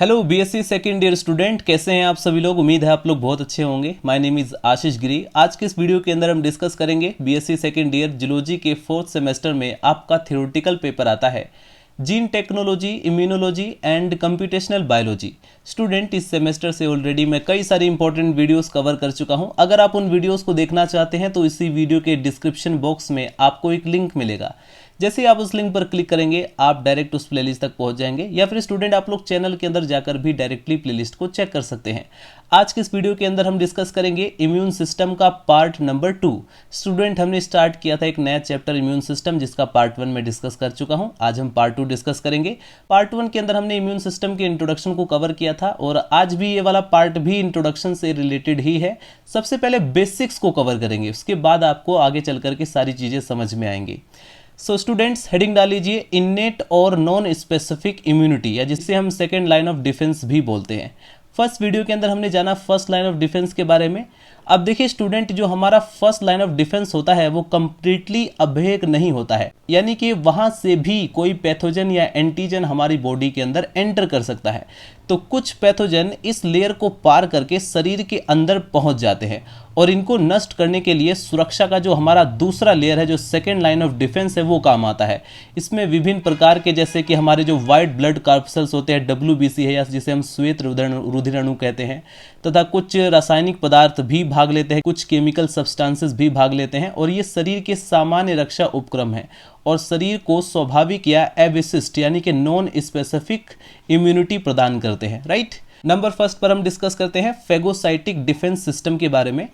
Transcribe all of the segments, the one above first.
Hello BSc second year student, कैसे हैं आप सभी लोग। उम्मीद है आप लोग बहुत अच्छे होंगे। माय नेम इज़ आशीष गिरी। आज के इस वीडियो के अंदर हम डिस्कस करेंगे बीएससी सेकेंड ईयर जूलॉजी के 4th सेमेस्टर में आपका थ्योरेटिकल पेपर आता है gene technology, immunology and computational biology. Student, इस सेमेस्टर से ऑलरेडी मैं कई सारी इंपॉर्टेंट वीडियोस कवर कर चुका हूं। अगर आप उन वीडियोस को देखना चाहते हैं तो इसी वीडियो के डिस्क्रिप्शन बॉक्स में आपको एक लिंक मिलेगा। जैसे ही आप उस लिंक पर क्लिक करेंगे आप डायरेक्ट उस प्लेलिस्ट तक पहुंच जाएंगे, या फिर स्टूडेंट आप लोग चैनल के अंदर जाकर भी डायरेक्टली प्लेलिस्ट को चेक कर सकते हैं। आज के इस वीडियो के अंदर हम डिस्कस करेंगे इम्यून सिस्टम का पार्ट नंबर 2। स्टूडेंट, हमने स्टार्ट किया था एक नया चैप्टर इम्यून सिस्टम, जिसका पार्ट 1 में डिस्कस कर चुका हूं। आज हम पार्ट 2 डिस्कस करेंगे। पार्ट 1 के अंदर हमने इम्यून सिस्टम के इंट्रोडक्शन को कवर किया था और आज भी ये वाला पार्ट भी इंट्रोडक्शन से रिलेटेड ही है। सबसे पहले बेसिक्स को कवर करेंगे, उसके बाद आपको आगे चल करके सारी चीज़ें समझ में आएंगी। सो स्टूडेंट्स, हेडिंग डालीजिए इन्नेट और नॉन स्पेसिफिक इम्यूनिटी, या जिससे हम सेकेंड लाइन ऑफ डिफेंस भी बोलते हैं। फर्स्ट वीडियो के अंदर हमने जाना फर्स्ट लाइन ऑफ डिफेंस के बारे में। अब देखिए स्टूडेंट, जो हमारा फर्स्ट लाइन ऑफ डिफेंस होता है वो कंप्लीटली अभेद्य नहीं होता है, यानी कि वहां से भी कोई पैथोजन या एंटीजन हमारी बॉडी के अंदर एंटर कर सकता है। तो कुछ पैथोजन इस लेयर को पार करके शरीर के अंदर पहुंच जाते हैं और इनको नष्ट करने के लिए सुरक्षा का जो हमारा दूसरा लेयर है, जो सेकेंड लाइन ऑफ डिफेंस है, वो काम आता है। इसमें विभिन्न प्रकार के, जैसे कि हमारे जो वाइट ब्लड कार्पसेल्स होते हैं, WBC है, या जिसे हम श्वेत रुधिर अणु कहते हैं, तथा कुछ रासायनिक पदार्थ भी भाग लेते हैं, कुछ केमिकल सब्सटेंसेस भी भाग लेते हैं। और ये शरीर के सामान्य रक्षा उपक्रम है और शरीर को स्वाभाविक या अविशिष्ट यानी कि नॉन स्पेसिफिक इम्यूनिटी प्रदान करते हैं। राइट। नंबर फर्स्ट पर हम डिस्कस करते हैं फेगोसाइटिक डिफेंस सिस्टम के बारे में।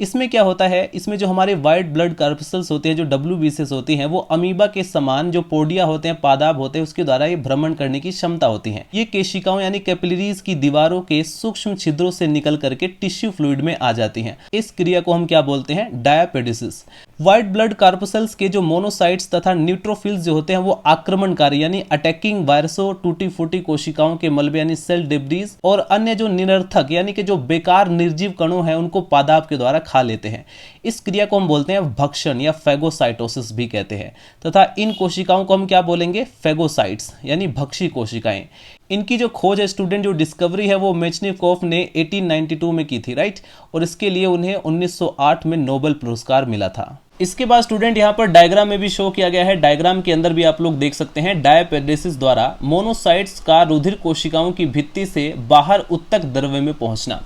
इसमें क्या होता है, इसमें जो हमारे वाइट ब्लड कार्पसेल्स होते हैं, जो WBCs होती हैं, वो अमीबा के समान जो पोडिया होते हैं, पादाब होते हैं, उसके द्वारा ये भ्रमण करने की क्षमता होती है। ये केशिकाओं यानी कैपिलरीज की दीवारों के सूक्ष्म छिद्रों से निकल करके टिश्यू फ्लूइड में आ जाती हैं। इस क्रिया को हम क्या बोलते हैं, डायापेडिसिस। व्हाइट ब्लड कार्पसेल्स के जो मोनोसाइट्स तथा न्यूट्रोफिल्स जो होते हैं वो आक्रमणकारी यानी अटैकिंग वायरसों, टूटी फूटी कोशिकाओं के मलबे यानी सेल डिब्रीज और अन्य जो निरर्थक यानी कि जो बेकार निर्जीव कणों हैं उनको पादाब के द्वारा खा लेते हैं। इस क्रिया को हम बोलते हैं भक्षण या फेगोसाइटोसिस भी कहते हैं। तथा इन कोशिकाओं को हम क्या बोलेंगे, फेगोसाइट्स यानी भक्षी कोशिकाएं। इनकी जो खोज है स्टूडेंट, जो डिस्कवरी है, वो मेचनिकोव ने 1892 में की थी। राइट। और इसके लिए उन्हें 1908 में नोबेल पुरस्कार मिला था। इसके बाद स्टूडेंट यहाँ पर डायग्राम में भी शो किया गया है। डायग्राम के अंदर भी आप लोग देख सकते हैं, डायापेडेसिस द्वारा मोनोसाइट्स का रुधिर कोशिकाओं की भित्ति से बाहर उत्तक द्रव्य में पहुंचना।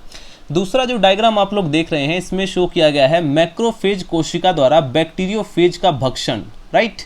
दूसरा जो डायग्राम आप लोग देख रहे हैं, इसमें शो किया गया है मैक्रोफेज कोशिका द्वारा बैक्टीरियोफेज का भक्षण। राइट।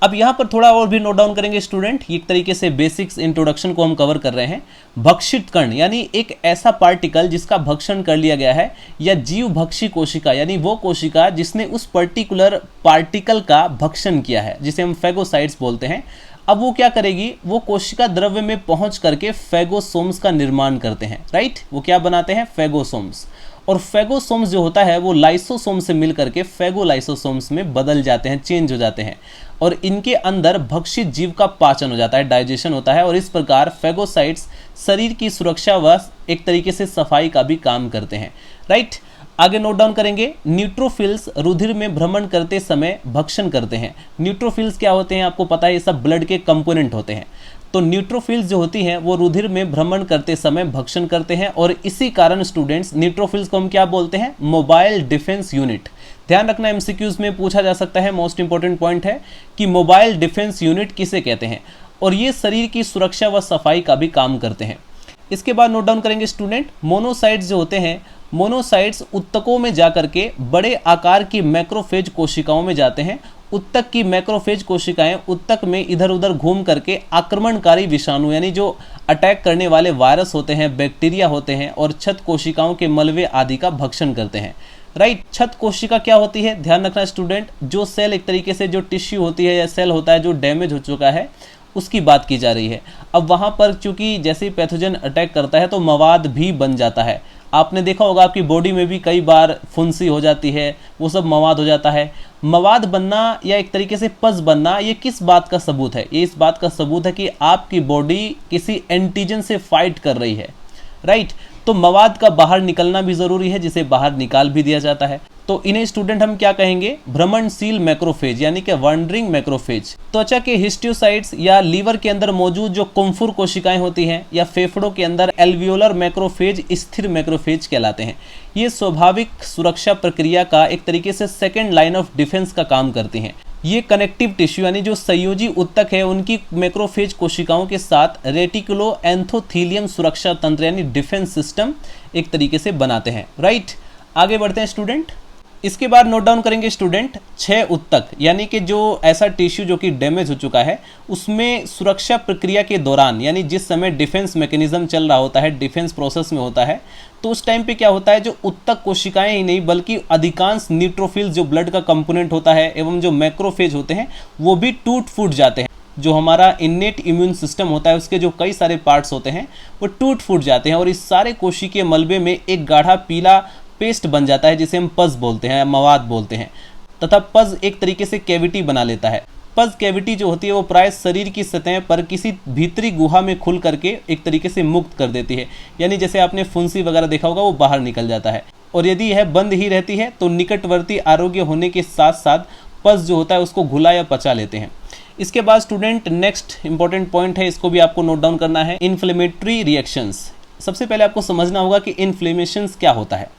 अब यहाँ पर थोड़ा और भी नोट डाउन करेंगे स्टूडेंट। एक तरीके से बेसिक्स इंट्रोडक्शन को हम कवर कर रहे हैं। भक्षित कण यानी एक ऐसा पार्टिकल जिसका भक्षण कर लिया गया है, या जीव भक्षी कोशिका यानी वो कोशिका जिसने उस पर्टिकुलर पार्टिकल का भक्षण किया है, जिसे हम फेगोसाइट्स बोलते हैं। अब वो क्या करेगी, वो कोशिका द्रव्य में पहुंच करके फेगोसोम्स का निर्माण करते हैं। राइट। वो क्या बनाते हैं, फेगोसोम्स। और फेगोसोम्स जो होता है वो लाइसोसोम से मिल करके फेगोलाइसोसोम्स में बदल जाते हैं, चेंज हो जाते हैं, और इनके अंदर भक्षित जीव का पाचन हो जाता है, डाइजेशन होता है। और इस प्रकार फेगोसाइट्स शरीर की सुरक्षा व एक तरीके से सफाई का भी काम करते हैं। राइट। आगे नोट डाउन करेंगे, न्यूट्रोफिल्स रुधिर में भ्रमण करते समय भक्षण करते हैं। न्यूट्रोफिल्स क्या होते हैं, आपको पता है, ये सब ब्लड के कंपोनेंट होते हैं। तो न्यूट्रोफिल्स जो होती हैं वो रुधिर में भ्रमण करते समय भक्षण करते हैं, और इसी कारण स्टूडेंट्स न्यूट्रोफिल्स को हम क्या बोलते हैं, मोबाइल डिफेंस यूनिट। ध्यान रखना, एमसीक्यूज में पूछा जा सकता है। मोस्ट इंपॉर्टेंट पॉइंट है कि मोबाइल डिफेंस यूनिट किसे कहते हैं, और ये शरीर की सुरक्षा व सफाई का भी काम करते हैं। इसके बाद नोट डाउन करेंगे स्टूडेंट, मोनोसाइट्स जो होते हैं, मोनोसाइट्स उत्तकों में जाकर के बड़े आकार की मैक्रोफेज कोशिकाओं में जाते हैं। उत्तक की मैक्रोफेज कोशिकाएं उत्तक में इधर उधर घूम करके आक्रमणकारी विषाणु यानी जो अटैक करने वाले वायरस होते हैं, बैक्टीरिया होते हैं, और छत कोशिकाओं के मलबे आदि का भक्षण करते हैं। राइट। छत कोशिका क्या होती है, ध्यान रखना स्टूडेंट, जो सेल एक तरीके से जो टिश्यू होती है या सेल होता है जो डैमेज हो चुका है, उसकी बात की जा रही है। अब वहाँ पर चूंकि जैसे ही पैथोजन अटैक करता है तो मवाद भी बन जाता है। आपने देखा होगा आपकी बॉडी में भी कई बार फुंसी हो जाती है, वो सब मवाद हो जाता है। मवाद बनना या एक तरीके से पस बनना, ये किस बात का सबूत है, ये इस बात का सबूत है कि आपकी बॉडी किसी एंटीजन से फाइट कर रही है। राइट। तो मवाद का बाहर निकलना भी ज़रूरी है, जिसे बाहर निकाल भी दिया जाता है। तो तो इन्हें स्टूडेंट हम क्या कहेंगे, भ्रमणशील मैक्रोफेज यानी कि वॉन्डरिंग मैक्रोफेज। त्वचा के हिस्टियोसाइट्स या लीवर के अंदर मौजूद जो कुम्फुर कोशिकाएं होती हैं या फेफड़ों के अंदर एल्वियोलर मैक्रोफेज स्थिर मैक्रोफेज कहलाते हैं। ये स्वाभाविक सुरक्षा प्रक्रिया का एक तरीके से सेकेंड लाइन ऑफ डिफेंस का काम करती हैं। ये कनेक्टिव टिश्यू यानी जो संयोजी उत्तक है उनकी मैक्रोफेज कोशिकाओं के साथ रेटिकुलो एंथोथीलियम सुरक्षा तंत्र यानी डिफेंस सिस्टम एक तरीके से बनाते हैं। राइट, आगे बढ़ते हैं स्टूडेंट। इसके बाद नोट डाउन करेंगे स्टूडेंट 6 उत्तक यानी कि जो ऐसा टिश्यू जो कि डैमेज हो चुका है उसमें सुरक्षा प्रक्रिया के दौरान यानी जिस समय डिफेंस मैकेनिज्म चल रहा होता है, डिफेंस प्रोसेस में होता है, तो उस टाइम पे क्या होता है, जो उत्तक कोशिकाएं ही नहीं बल्कि अधिकांश न्यूट्रोफिल्स जो ब्लड का कंपोनेंट होता है एवं जो मैक्रोफेज होते हैं वो भी टूट फूट जाते हैं। जो हमारा इन्नेट इम्यून सिस्टम होता है उसके जो कई सारे पार्ट्स होते हैं वो टूट फूट जाते हैं और इस सारे कोशिकीय मलबे में एक गाढ़ा पीला पेस्ट बन जाता है जिसे हम पज बोलते हैं, मवाद बोलते हैं, तथा पज एक तरीके से कैविटी बना लेता है। पज कैविटी जो होती है वो प्राय शरीर की सतह पर किसी भीतरी गुहा में खुल करके एक तरीके से मुक्त कर देती है, यानी जैसे आपने फुंसी वगैरह देखा होगा वो बाहर निकल जाता है। और यदि यह बंद ही रहती है तो निकटवर्ती आरोग्य होने के साथ साथ पज जो होता है उसको घुला या पचा लेते हैं। इसके बाद स्टूडेंट नेक्स्ट इंपॉर्टेंट पॉइंट है, इसको भी आपको नोट डाउन करना है, इन्फ्लेमेटरी रिएक्शंस। सबसे पहले आपको समझना होगा कि इन्फ्लेमेशंस क्या होता है।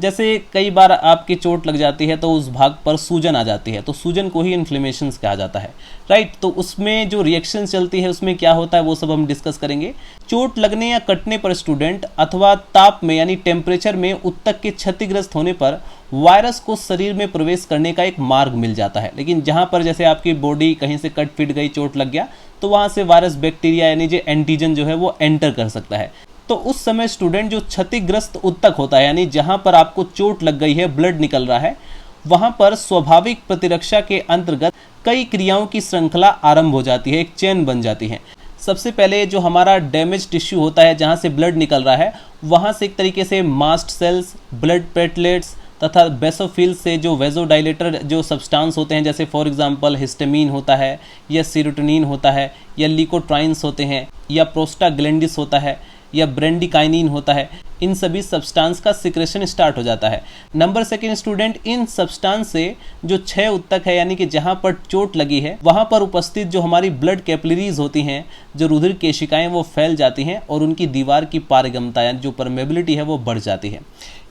जैसे कई बार आपकी चोट लग जाती है तो उस भाग पर सूजन आ जाती है, तो सूजन को ही इन्फ्लेमेशंस कहा जाता है। राइट, तो उसमें जो रिएक्शन चलती है उसमें क्या होता है वो सब हम डिस्कस करेंगे। चोट लगने या कटने पर स्टूडेंट अथवा ताप में यानी टेम्परेचर में उत्तक के क्षतिग्रस्त होने पर वायरस को शरीर में प्रवेश करने का एक मार्ग मिल जाता है। लेकिन जहाँ पर जैसे आपकी बॉडी कहीं से कट फिट गई, चोट लग गया, तो वहाँ से वायरस बैक्टीरिया यानी जो एंटीजन जो है वो एंटर कर सकता है। तो उस समय स्टूडेंट जो क्षतिग्रस्त उत्तक होता है यानी जहां पर आपको चोट लग गई है, ब्लड निकल रहा है, वहां पर स्वाभाविक प्रतिरक्षा के अंतर्गत कई क्रियाओं की श्रृंखला आरंभ हो जाती है, एक चेन बन जाती है। सबसे पहले जो हमारा डैमेज टिश्यू होता है जहां से ब्लड निकल रहा है वहां से एक तरीके से मास्ट सेल्स, ब्लड प्लेटलेट्स तथा बेसोफिल्स से जो वेजोडाइलेटर जो सब्सटेंस होते हैं, जैसे फॉर एग्जांपल हिस्टामिन होता है या सीरोटोनिन होता है या ल्यूकोट्राइन्स होते हैं या प्रोस्टाग्लैंडिस होता है या ब्रेंडिकाइनिन होता है, इन सभी सब्सटेंस का सिक्रेशन स्टार्ट हो जाता है। नंबर सेकंड स्टूडेंट, इन सब्सटेंस से जो 6 उत्तक है यानी कि जहां पर चोट लगी है वहां पर उपस्थित जो हमारी ब्लड कैपिलरीज होती हैं, जो रुधिर केशिकाएं, वो फैल जाती हैं और उनकी दीवार की पारगम्यता यानी जो परमेबिलिटी है वो बढ़ जाती है।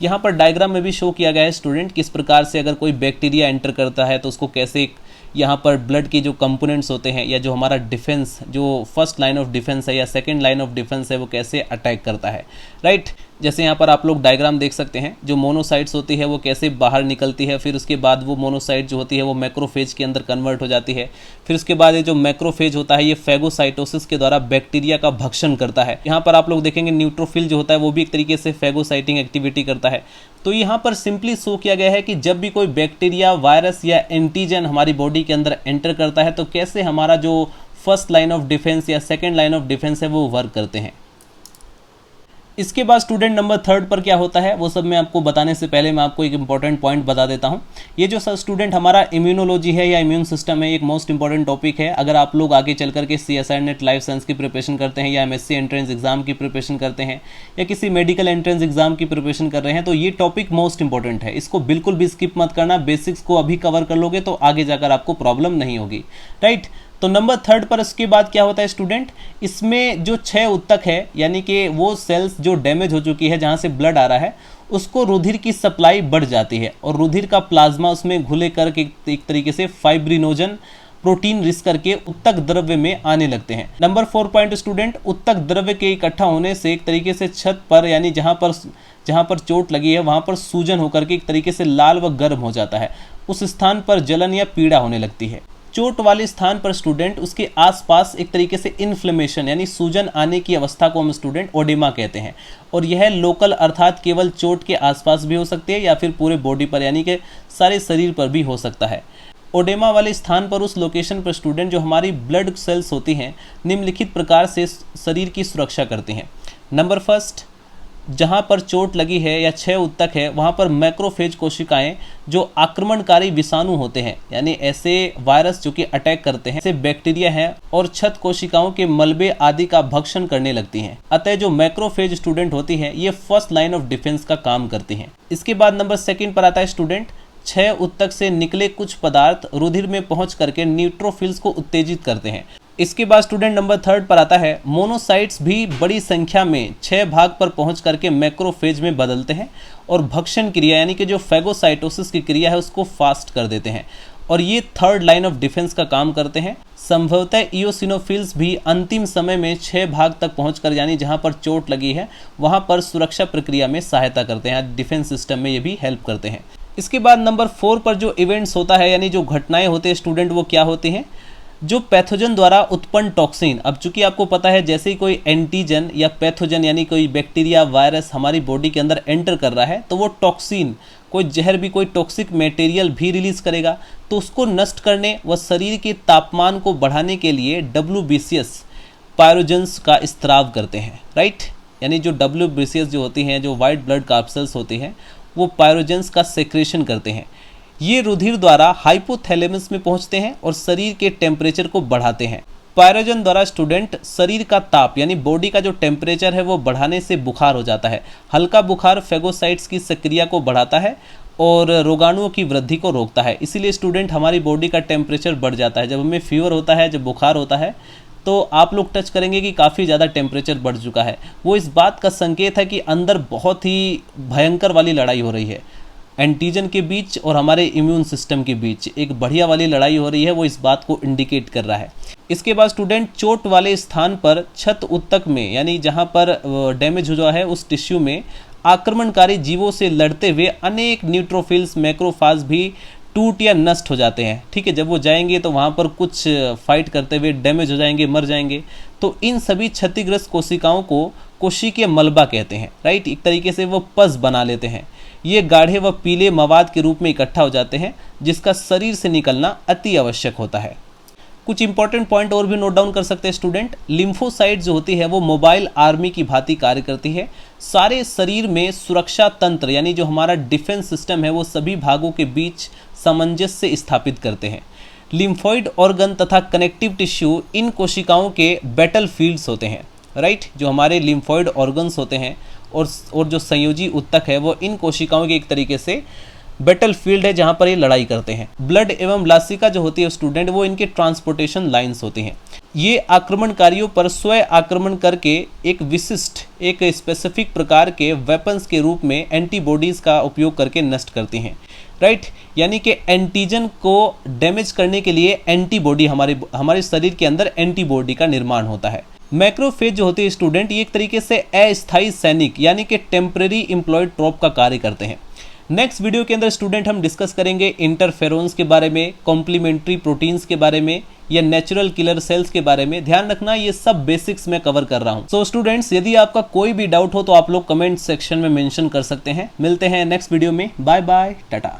यहाँ पर डायग्राम में भी शो किया गया है स्टूडेंट किस प्रकार से अगर कोई बैक्टीरिया एंटर करता है तो उसको कैसे यहाँ पर ब्लड के जो कंपोनेंट्स होते हैं या जो हमारा डिफेंस, जो फर्स्ट लाइन ऑफ डिफेंस है या सेकंड लाइन ऑफ डिफेंस है, वो कैसे अटैक करता है। राइट, जैसे यहाँ पर आप लोग डायग्राम देख सकते हैं, जो मोनोसाइट्स होती है वो कैसे बाहर निकलती है, फिर उसके बाद वो मोनोसाइट जो होती है वो मैक्रोफेज के अंदर कन्वर्ट हो जाती है, फिर उसके बाद ये जो मैक्रोफेज होता है ये फैगोसाइटोसिस के द्वारा बैक्टीरिया का भक्षण करता है। यहाँ पर आप लोग देखेंगे न्यूट्रोफिल जो होता है वो भी एक तरीके से फैगोसाइटिंग एक्टिविटी करता है। तो यहाँ पर सिंपली शो किया गया है कि जब भी कोई बैक्टीरिया, वायरस या एंटीजन हमारी बॉडी के अंदर एंटर करता है तो कैसे हमारा जो फर्स्ट लाइन ऑफ डिफेंस या सेकेंड लाइन ऑफ डिफेंस है वो वर्क करते हैं। इसके बाद स्टूडेंट नंबर 3 पर क्या होता है वो सब मैं आपको बताने से पहले मैं आपको एक इंपॉर्टेंट पॉइंट बता देता हूं। ये जो सर स्टूडेंट हमारा इम्यूनोलॉजी है या इम्यून सिस्टम है, एक मोस्ट इंपॉर्टेंट टॉपिक है। अगर आप लोग आगे चल करके CSIR नेट लाइफ साइंस की प्रिपरेशन करते हैं या MSc एंट्रेंस एग्जाम की प्रिपरेशन करते हैं या किसी मेडिकल एंट्रेंस एग्जाम की प्रिपरेशन कर रहे हैं तो ये टॉपिक मोस्ट इंपॉर्टेंट है। इसको बिल्कुल भी स्किप मत करना, बेसिक्स को अभी कवर कर लोगे तो आगे जाकर आपको प्रॉब्लम नहीं होगी। राइट, तो नंबर 3 पर इसके बाद क्या होता है स्टूडेंट, इसमें जो 6 उत्तक है यानी कि वो सेल्स जो डैमेज हो चुकी है जहाँ से ब्लड आ रहा है उसको रुधिर की सप्लाई बढ़ जाती है और रुधिर का प्लाज्मा उसमें घुले करके एक तरीके से फाइब्रिनोजन प्रोटीन रिस्क करके उत्तक द्रव्य में आने लगते हैं। नंबर 4 पॉइंट स्टूडेंट, उत्तक द्रव्य के इकट्ठा होने से एक तरीके से छत पर यानी जहाँ पर चोट लगी है वहाँ पर सूजन होकर के एक तरीके से लाल व गर्म हो जाता है, उस स्थान पर जलन या पीड़ा होने लगती है। चोट वाले स्थान पर स्टूडेंट उसके आसपास एक तरीके से इन्फ्लेमेशन यानी सूजन आने की अवस्था को हम स्टूडेंट ओडेमा कहते हैं और यह लोकल अर्थात केवल चोट के आसपास भी हो सकती है या फिर पूरे बॉडी पर यानी कि सारे शरीर पर भी हो सकता है। ओडेमा वाले स्थान पर उस लोकेशन पर स्टूडेंट जो हमारी ब्लड सेल्स होती हैं निम्नलिखित प्रकार से शरीर की सुरक्षा करती हैं। नंबर 1, जहाँ पर चोट लगी है या 6 उत्तक है वहाँ पर मैक्रोफेज कोशिकाएं जो आक्रमणकारी विषाणु होते हैं यानी ऐसे वायरस जो कि अटैक करते हैं, ऐसे बैक्टीरिया हैं और छत कोशिकाओं के मलबे आदि का भक्षण करने लगती हैं। अतः जो मैक्रोफेज स्टूडेंट होती हैं ये फर्स्ट लाइन ऑफ डिफेंस का काम करती हैं। इसके बाद नंबर 2 पर आता है स्टूडेंट, 6 उत्तक से निकले कुछ पदार्थ रुधिर में पहुंच करके न्यूट्रोफिल्स को उत्तेजित करते हैं। इसके बाद स्टूडेंट नंबर 3 पर आता है, मोनोसाइट्स भी बड़ी संख्या में 6 भाग पर पहुंच करके मैक्रोफेज में बदलते हैं और भक्षण क्रिया यानी कि जो फैगोसाइटोसिस की क्रिया है उसको फास्ट कर देते हैं और ये थर्ड लाइन ऑफ डिफेंस का काम करते हैं। संभवतः इयोसिनोफिल्स भी अंतिम समय में 6 भाग तक पहुंचकर यानी जहां पर चोट लगी है वहां पर सुरक्षा प्रक्रिया में सहायता करते हैं, डिफेंस सिस्टम में ये भी हेल्प करते हैं। इसके बाद नंबर 4 पर जो इवेंट्स होता है यानी जो घटनाएं होते हैं स्टूडेंट, वो क्या होती हैं? जो पैथोजन द्वारा उत्पन्न टॉक्सिन। अब चूंकि आपको पता है जैसे ही कोई एंटीजन या पैथोजन यानी कोई बैक्टीरिया वायरस हमारी बॉडी के अंदर एंटर कर रहा है तो वो टॉक्सिन, कोई जहर भी, कोई टॉक्सिक मटेरियल भी रिलीज करेगा, तो उसको नष्ट करने व शरीर के तापमान को बढ़ाने के लिए WBCS पायरोजेंस का स्त्राव करते हैं, राइट। यानी जो WBCS जो होती हैं, जो वाइट ब्लड कार्पसेल्स होती हैं, वो पायरोजेंस का सेक्रेशन करते हैं। ये रुधिर द्वारा हाइपोथैलेमस में पहुंचते हैं और शरीर के टेम्परेचर को बढ़ाते हैं। पायरोजन द्वारा स्टूडेंट शरीर का ताप यानी बॉडी का जो टेम्परेचर है वो बढ़ाने से बुखार हो जाता है। हल्का बुखार फेगोसाइट्स की सक्रिया को बढ़ाता है और रोगाणुओं की वृद्धि को रोकता है। इसीलिए स्टूडेंट हमारी बॉडी का टेम्परेचर बढ़ जाता है। जब हमें फीवर होता है, जब बुखार होता है, तो आप लोग टच करेंगे कि काफ़ी ज़्यादा टेम्परेचर बढ़ चुका है। वो इस बात का संकेत है कि अंदर बहुत ही भयंकर वाली लड़ाई हो रही है। एंटीजन के बीच और हमारे इम्यून सिस्टम के बीच एक बढ़िया वाली लड़ाई हो रही है, वो इस बात को इंडिकेट कर रहा है। इसके बाद स्टूडेंट चोट वाले स्थान पर छत उत्तक में यानी जहाँ पर डैमेज हो जाए है उस टिश्यू में आक्रमणकारी जीवों से लड़ते हुए अनेक न्यूट्रोफिल्स, मैक्रोफाज भी टूट या नष्ट हो जाते हैं। ठीक है, जब वो जाएंगे तो वहाँ पर कुछ फाइट करते हुए डैमेज हो जाएंगे, मर जाएंगे। तो इन सभी क्षतिग्रस्त कोशिकाओं को कोशिकीय मलबा कहते हैं, राइट। एक तरीके से वो पस बना लेते हैं। ये गाढ़े व पीले मवाद के रूप में इकट्ठा हो जाते हैं जिसका शरीर से निकलना अति आवश्यक होता है। कुछ इंपॉर्टेंट पॉइंट और भी नोट डाउन कर सकते हैं स्टूडेंट। लिम्फोसाइट जो होती है वो मोबाइल आर्मी की भांति कार्य करती है। सारे शरीर में सुरक्षा तंत्र यानी जो हमारा डिफेंस सिस्टम है वो सभी भागों के बीच सामंजस्य स्थापित करते हैं। लिम्फोइड ऑर्गन तथा कनेक्टिव टिश्यू इन कोशिकाओं के बैटल फील्ड्स होते हैं, राइट। जो हमारे लिम्फोइड ऑर्गन्स होते हैं और जो संयोजी उत्तक है वो इन कोशिकाओं के एक तरीके से बैटल फील्ड है जहां पर ये लड़ाई करते हैं। ब्लड एवं लासिका जो होती है स्टूडेंट, वो इनके ट्रांसपोर्टेशन लाइंस होती हैं। ये आक्रमणकारियों पर स्वयं आक्रमण करके एक विशिष्ट, एक स्पेसिफिक प्रकार के वेपन्स के रूप में एंटीबॉडीज का उपयोग करके नष्ट करती हैं, राइट। यानी कि एंटीजन को डैमेज करने के लिए एंटीबॉडी हमारे शरीर के अंदर एंटीबॉडी का निर्माण होता है। मैक्रोफेज जो होते हैं स्टूडेंट, ये एक तरीके से अस्थायी सैनिक यानी कि टेम्परेरी एम्प्लॉयड ट्रॉप का कार्य करते हैं। नेक्स्ट वीडियो के अंदर स्टूडेंट हम डिस्कस करेंगे इंटरफेरोन्स के बारे में, कॉम्प्लीमेंट्री प्रोटीन्स के बारे में या नेचुरल किलर सेल्स के बारे में। ध्यान रखना ये सब बेसिक्स मैं कवर कर रहा हूँ। सो स्टूडेंट्स, यदि आपका कोई भी डाउट हो तो आप लोग कमेंट सेक्शन में मेंशन कर सकते हैं। मिलते हैं नेक्स्ट वीडियो में। Bye bye, Tata.